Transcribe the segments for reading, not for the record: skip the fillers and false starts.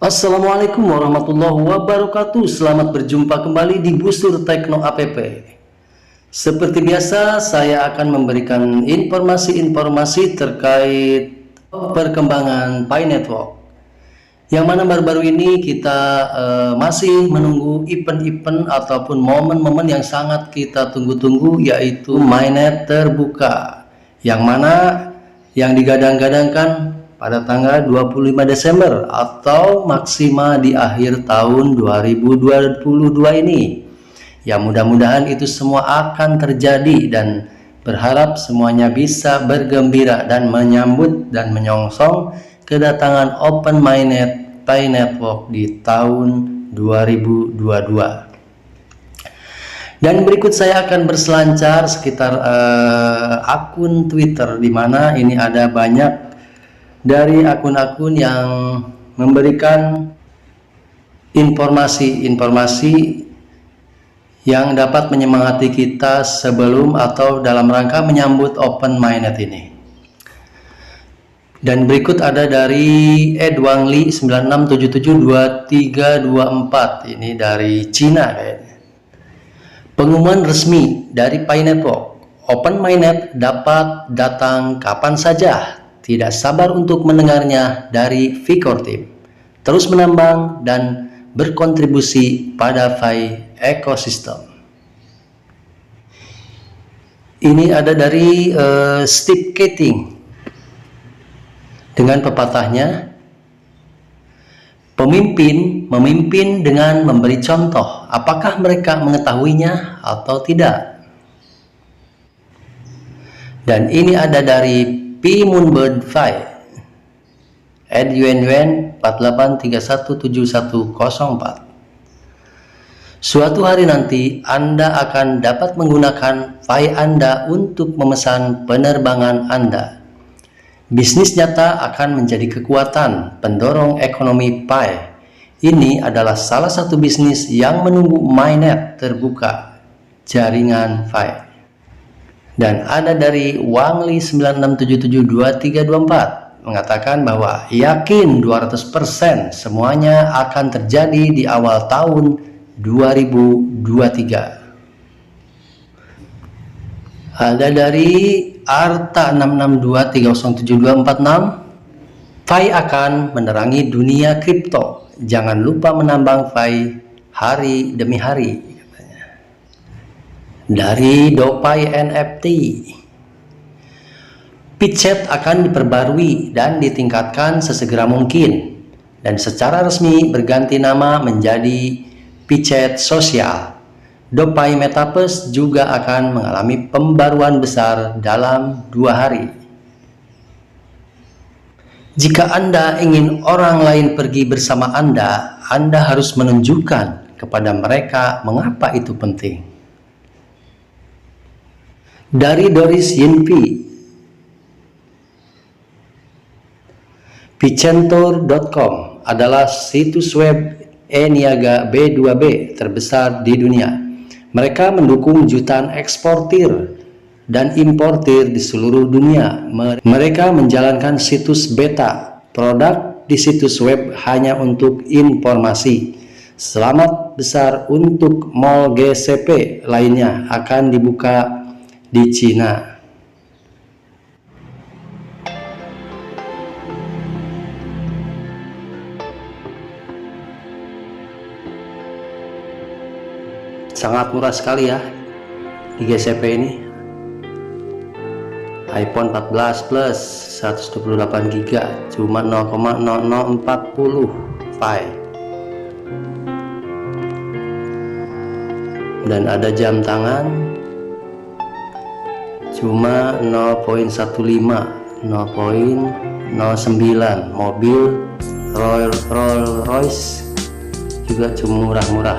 Assalamualaikum warahmatullahi wabarakatuh. Selamat berjumpa kembali di Busur Tekno App. Seperti biasa, saya akan memberikan informasi-informasi terkait perkembangan Pi Network. Yang mana baru-baru ini kita masih menunggu event-event ataupun momen-momen yang sangat kita tunggu-tunggu, yaitu mainnet terbuka. Yang mana yang digadang-gadangkan pada tanggal 25 Desember atau maksimal di akhir tahun 2022 ini. Ya, mudah-mudahan itu semua akan terjadi dan berharap semuanya bisa bergembira dan menyambut dan menyongsong kedatangan Open Mainnet Pi Network di tahun 2022. Dan berikut saya akan berselancar sekitar akun Twitter, di mana ini ada banyak dari akun-akun yang memberikan informasi-informasi yang dapat menyemangati kita sebelum atau dalam rangka menyambut Open Mainnet ini. Dan berikut ada dari @wangli 96772324, ini dari Cina kayaknya. Pengumuman resmi dari Pi Network, Open Mainnet dapat datang kapan saja. Tidak sabar untuk mendengarnya dari Vicor Team. Terus menambang dan berkontribusi pada Pi ekosistem. Ini ada dari Steve Keating dengan pepatahnya, pemimpin memimpin dengan memberi contoh, apakah mereka mengetahuinya atau tidak. Dan ini ada dari P Moonbird Phi @UNUN 48317104. Suatu hari nanti Anda akan dapat menggunakan Pi Anda untuk memesan penerbangan Anda. Bisnis nyata akan menjadi kekuatan pendorong ekonomi Pi. Ini adalah salah satu bisnis yang menunggu mainnet terbuka jaringan Pi. Dan ada dari Wangli 96772324 mengatakan bahwa yakin 200% semuanya akan terjadi di awal tahun 2023. Ada dari Arta 662307246, Pi akan menerangi dunia kripto. Jangan lupa menambang Pi hari demi hari. Dari Dopai NFT, Pitchet akan diperbarui dan ditingkatkan sesegera mungkin dan secara resmi berganti nama menjadi Pitchet Social. Dopai Metaverse juga akan mengalami pembaruan besar dalam 2 hari. Jika Anda ingin orang lain pergi bersama Anda harus menunjukkan kepada mereka mengapa itu penting. Dari Doris Yinpi, Picentor.com adalah situs web e-niaga B2B terbesar di dunia. Mereka mendukung jutaan eksportir dan importir di seluruh dunia. Mereka menjalankan situs beta produk di situs web hanya untuk informasi. Selamat besar untuk mall GCP lainnya akan dibuka di Cina. Sangat murah sekali ya di GCP ini. iPhone 14 Plus 128 GB cuma 0,0040 Pi. Dan ada jam tangan cuma 0,15, 0,09. Mobil Rolls Royce juga cuma murah-murah.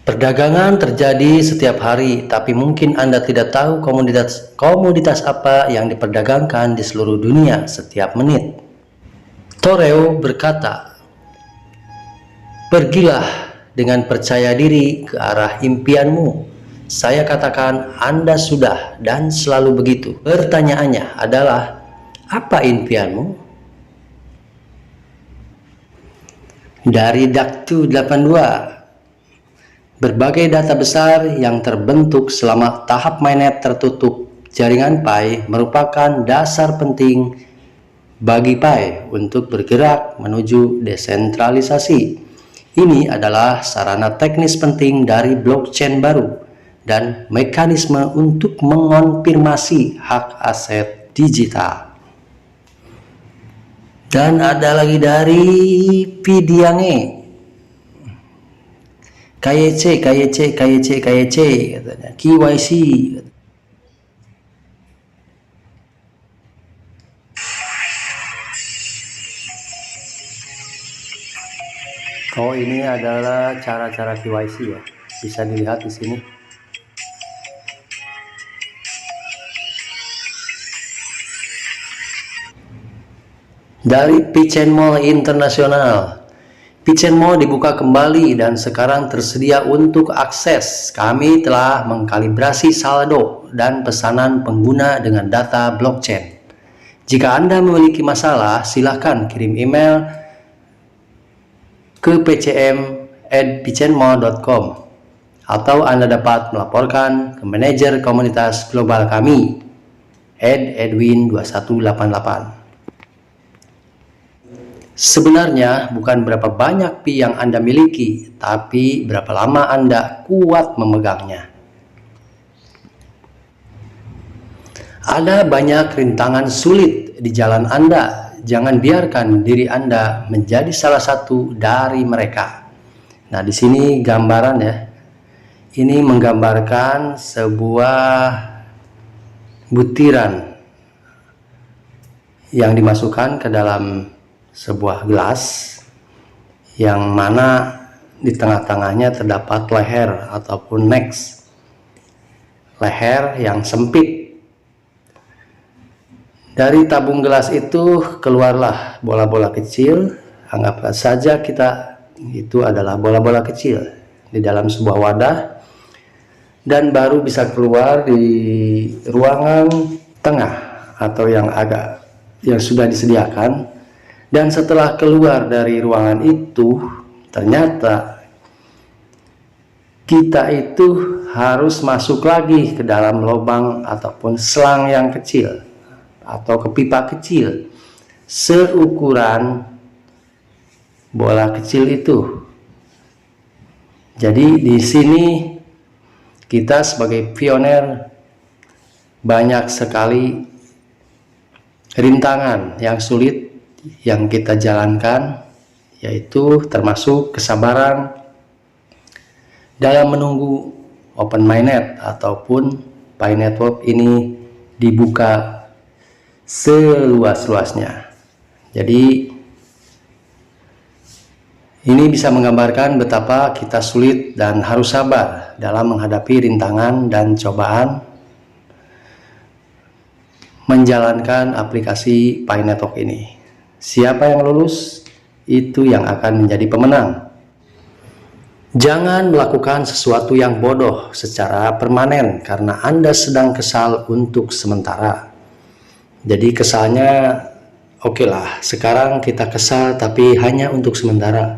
Perdagangan terjadi setiap hari, tapi mungkin Anda tidak tahu komoditas apa yang diperdagangkan di seluruh dunia setiap menit. Toreo berkata, pergilah dengan percaya diri ke arah impianmu. Saya katakan Anda sudah dan selalu begitu. Pertanyaannya adalah, apa impianmu? Dari Daktu82, berbagai data besar yang terbentuk selama tahap mainnet tertutup jaringan Pi merupakan dasar penting bagi Pi untuk bergerak menuju desentralisasi. Ini adalah sarana teknis penting dari blockchain baru dan mekanisme untuk mengonfirmasi hak aset digital. Dan ada lagi dari Pidiange, KYC katanya, KYC. Oh, ini adalah cara-cara KYC ya. Bisa dilihat di sini. Dari Pitchen Mall Internasional, Pitchen Mall dibuka kembali dan sekarang tersedia untuk akses. Kami telah mengkalibrasi saldo dan pesanan pengguna dengan data blockchain. Jika Anda memiliki masalah, silakan kirim email ke pcm@pitchenmall.com atau Anda dapat melaporkan ke manajer komunitas global kami, Edwin2188. Sebenarnya bukan berapa banyak Pi yang Anda miliki, tapi berapa lama Anda kuat memegangnya. Ada banyak rintangan sulit di jalan Anda. Jangan biarkan diri Anda menjadi salah satu dari mereka. Nah, di sini gambaran ya. Ini menggambarkan sebuah butiran yang dimasukkan ke dalam sebuah gelas yang mana di tengah-tengahnya terdapat leher ataupun next, leher yang sempit. Dari tabung gelas itu keluarlah bola-bola kecil. Anggaplah saja kita itu adalah bola-bola kecil di dalam sebuah wadah, dan baru bisa keluar di ruangan tengah atau yang sudah disediakan. Dan setelah keluar dari ruangan itu, ternyata kita itu harus masuk lagi ke dalam lubang ataupun selang yang kecil atau ke pipa kecil seukuran bola kecil itu. Jadi di sini kita sebagai pioner banyak sekali rintangan yang sulit yang kita jalankan, yaitu termasuk kesabaran dalam menunggu open mainnet ataupun Pi Network ini dibuka seluas-luasnya. Jadi ini bisa menggambarkan betapa kita sulit dan harus sabar dalam menghadapi rintangan dan cobaan menjalankan aplikasi Pi Network ini. Siapa yang lulus, itu yang akan menjadi pemenang. Jangan melakukan sesuatu yang bodoh secara permanen karena Anda sedang kesal untuk sementara. Jadi kesalnya, oke lah, sekarang kita kesal tapi hanya untuk sementara.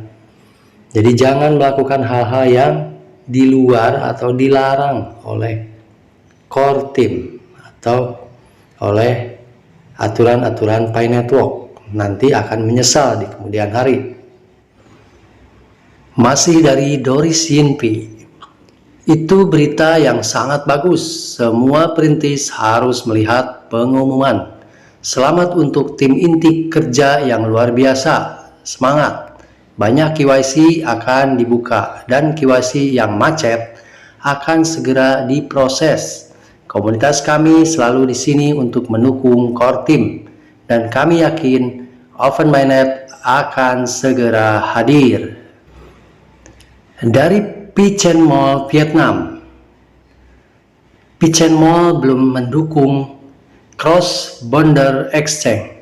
Jadi jangan melakukan hal-hal yang di luar atau dilarang oleh core team atau oleh aturan-aturan Pi Network. Nanti akan menyesal di kemudian hari. Masih dari Doris Yinpi, itu berita yang sangat bagus. Semua perintis harus melihat pengumuman. Selamat untuk tim inti kerja yang luar biasa. Semangat. Banyak KYC akan dibuka dan KYC yang macet akan segera diproses. Komunitas kami selalu di sini untuk mendukung core team, dan kami yakin open mainnet akan segera hadir. Dari Pitchen Mall Vietnam, Pitchen Mall belum mendukung cross border exchange.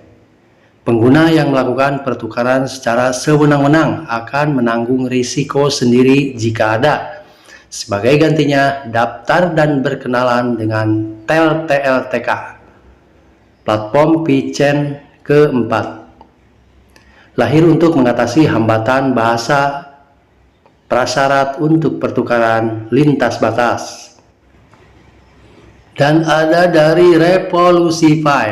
Pengguna yang melakukan pertukaran secara sewenang-wenang akan menanggung risiko sendiri jika ada. Sebagai gantinya, daftar dan berkenalan dengan TLTK, platform Pitchen keempat. lahir untuk mengatasi hambatan bahasa prasyarat untuk pertukaran lintas batas. Dan ada dari Revolusi Pi.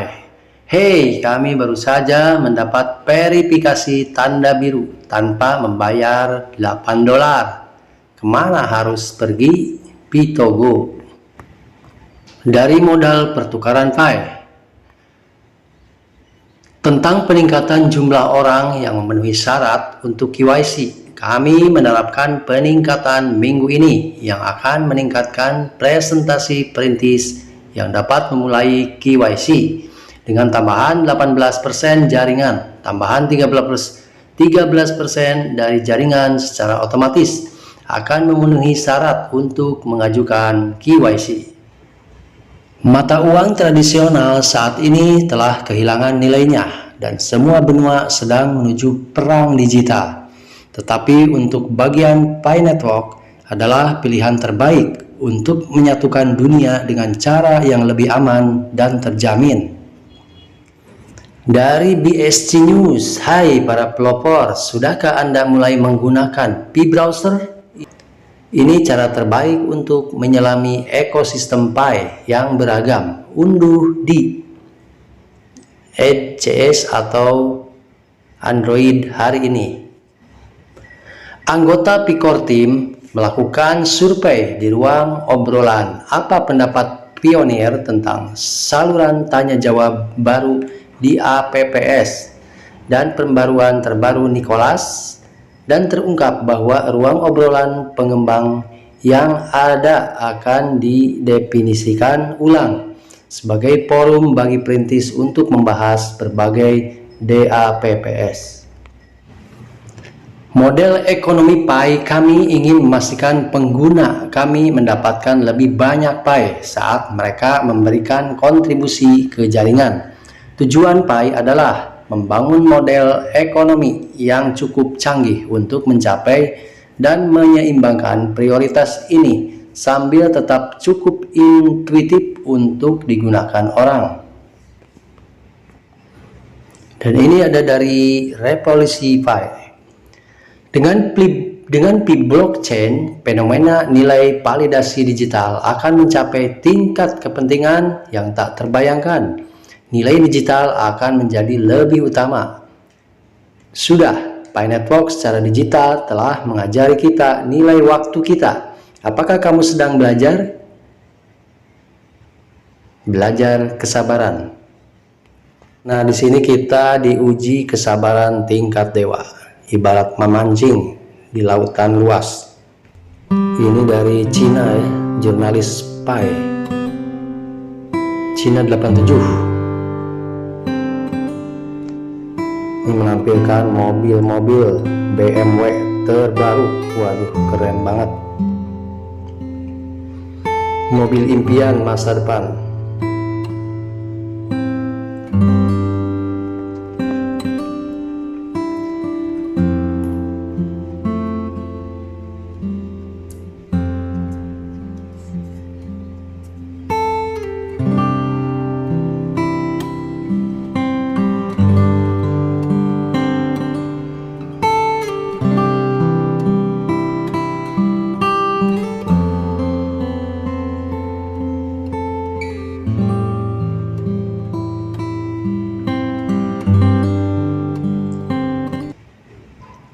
Hey, kami baru saja mendapat verifikasi tanda biru tanpa membayar $8. Kemana harus pergi? Pitogo. Dari modal pertukaran Pi. Tentang peningkatan jumlah orang yang memenuhi syarat untuk KYC, kami menerapkan peningkatan minggu ini yang akan meningkatkan presentasi perintis yang dapat memulai KYC dengan tambahan 18% jaringan, tambahan 13% dari jaringan secara otomatis akan memenuhi syarat untuk mengajukan KYC. Mata uang tradisional saat ini telah kehilangan nilainya dan semua benua sedang menuju perang digital. Tetapi untuk bagian Pi Network adalah pilihan terbaik untuk menyatukan dunia dengan cara yang lebih aman dan terjamin. Dari BSC News, hai para pelopor, sudahkah Anda mulai menggunakan Pi Browser? Ini cara terbaik untuk menyelami ekosistem Pi yang beragam. Unduh di Edge CS atau Android hari ini. Anggota Pi-Core Team melakukan survei di ruang obrolan. Apa pendapat pionir tentang saluran tanya jawab baru di APPS dan pembaruan terbaru Nicholas? Dan terungkap bahwa ruang obrolan pengembang yang ada akan didefinisikan ulang sebagai forum bagi perintis untuk membahas berbagai DAPPS. Model ekonomi Pi, kami ingin memastikan pengguna kami mendapatkan lebih banyak Pi saat mereka memberikan kontribusi ke jaringan. Tujuan Pi adalah membangun model ekonomi yang cukup canggih untuk mencapai dan menyeimbangkan prioritas ini sambil tetap cukup intuitif untuk digunakan orang. Dan ini ada dari Revolusi Pi. Dengan Pi blockchain, fenomena nilai validasi digital akan mencapai tingkat kepentingan yang tak terbayangkan. Nilai digital akan menjadi lebih utama. Sudah, Pi Network secara digital telah mengajari kita nilai waktu kita. Apakah kamu sedang belajar? Belajar kesabaran. Nah, di sini kita diuji kesabaran tingkat dewa. Ibarat memancing di lautan luas. Ini dari Cina ya, jurnalis Pi. Cina 87. Ini menampilkan mobil-mobil BMW terbaru. Waduh, keren banget. Mobil impian masa depan.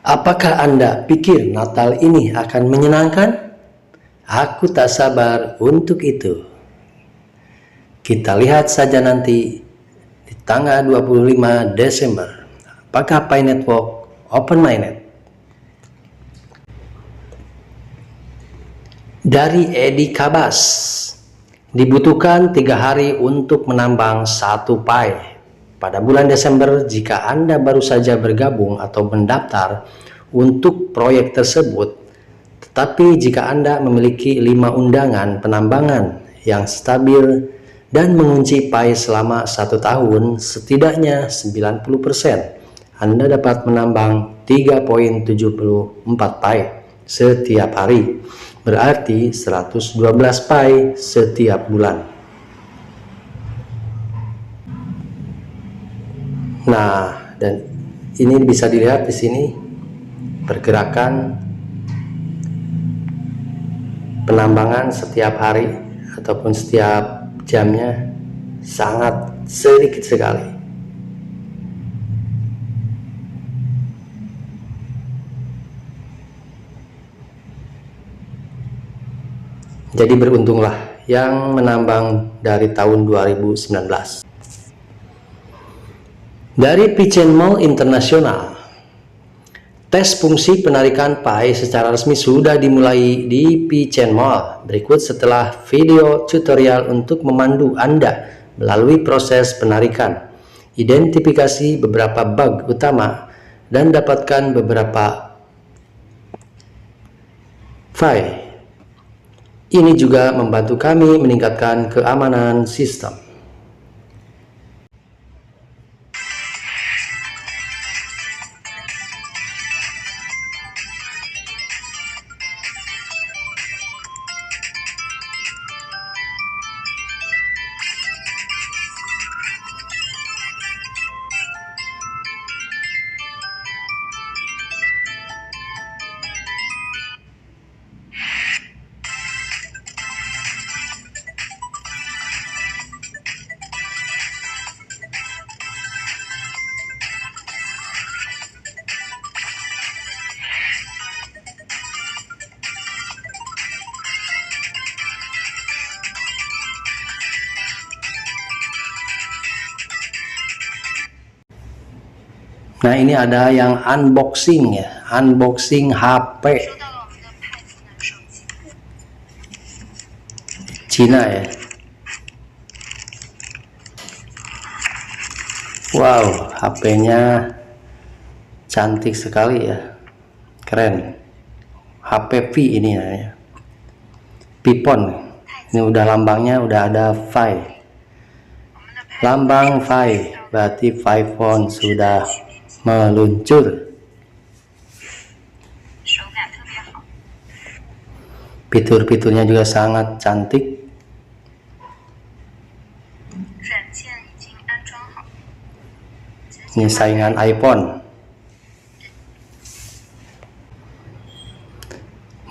Apakah Anda pikir Natal ini akan menyenangkan? Aku tak sabar untuk itu. Kita lihat saja nanti di tanggal 25 Desember. Apakah Pi Network open-minded? Dari Edi Kabas, dibutuhkan 3 hari untuk menambang 1 Pi. Pada bulan Desember, jika Anda baru saja bergabung atau mendaftar untuk proyek tersebut, tetapi jika Anda memiliki 5 undangan penambangan yang stabil dan mengunci Pi selama 1 tahun, setidaknya 90%, Anda dapat menambang 3.74 Pi setiap hari, berarti 112 Pi setiap bulan. Nah, dan Ini bisa dilihat di sini pergerakan penambangan setiap hari ataupun setiap jamnya sangat sedikit sekali. Jadi beruntunglah yang menambang dari tahun 2019. Dari Pigeon Mall Internasional, tes fungsi penarikan Pi secara resmi sudah dimulai di Pigeon Mall. Berikut setelah video tutorial untuk memandu Anda melalui proses penarikan, identifikasi beberapa bug utama, dan dapatkan beberapa Pi. Ini juga membantu kami meningkatkan keamanan sistem. Nah, ini ada yang unboxing ya, unboxing HP Cina ya. Wow, HP-nya cantik sekali ya, keren. HP V ini ya, Pipon. Ini udah lambangnya udah ada Pi, lambang Pi, berarti Pi phone sudah meluncur. Fitur-fiturnya juga sangat cantik. Ini saingan iPhone.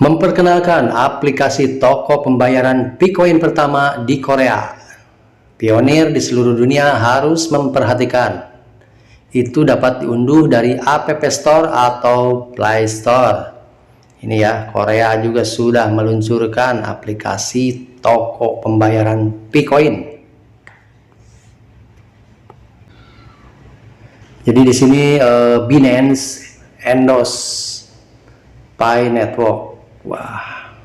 Memperkenalkan aplikasi toko pembayaran Picoin pertama di Korea. Pionir di seluruh dunia harus memperhatikan. Itu dapat diunduh dari App Store atau Play Store. Ini ya, Korea juga sudah meluncurkan aplikasi toko pembayaran Picoin. Jadi di sini Binance endorse Pi Network. Wah,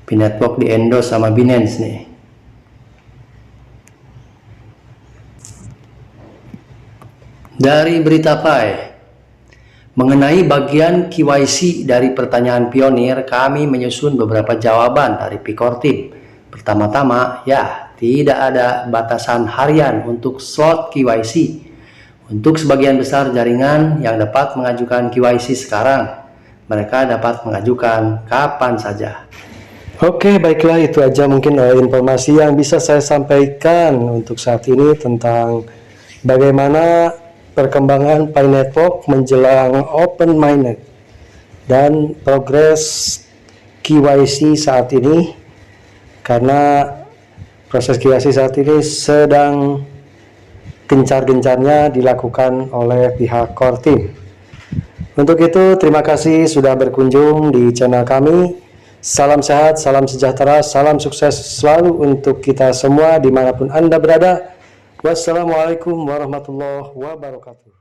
Pi Network di endorse sama Binance nih. Dari berita Pi, mengenai bagian KYC dari pertanyaan pionir, kami menyusun beberapa jawaban dari Picor Team. Pertama-tama, ya, tidak ada batasan harian untuk slot KYC. Untuk sebagian besar jaringan yang dapat mengajukan KYC sekarang, mereka dapat mengajukan kapan saja. Oke, baiklah, itu aja mungkin informasi yang bisa saya sampaikan untuk saat ini tentang bagaimana perkembangan Pi Network menjelang open mainnet dan progres KYC saat ini, karena proses KYC saat ini sedang gencar-gencarnya dilakukan oleh pihak core team. Untuk itu, terima kasih sudah berkunjung di channel kami. Salam sehat, salam sejahtera, salam sukses selalu untuk kita semua dimanapun Anda berada. Wassalamualaikum warahmatullahi wabarakatuh.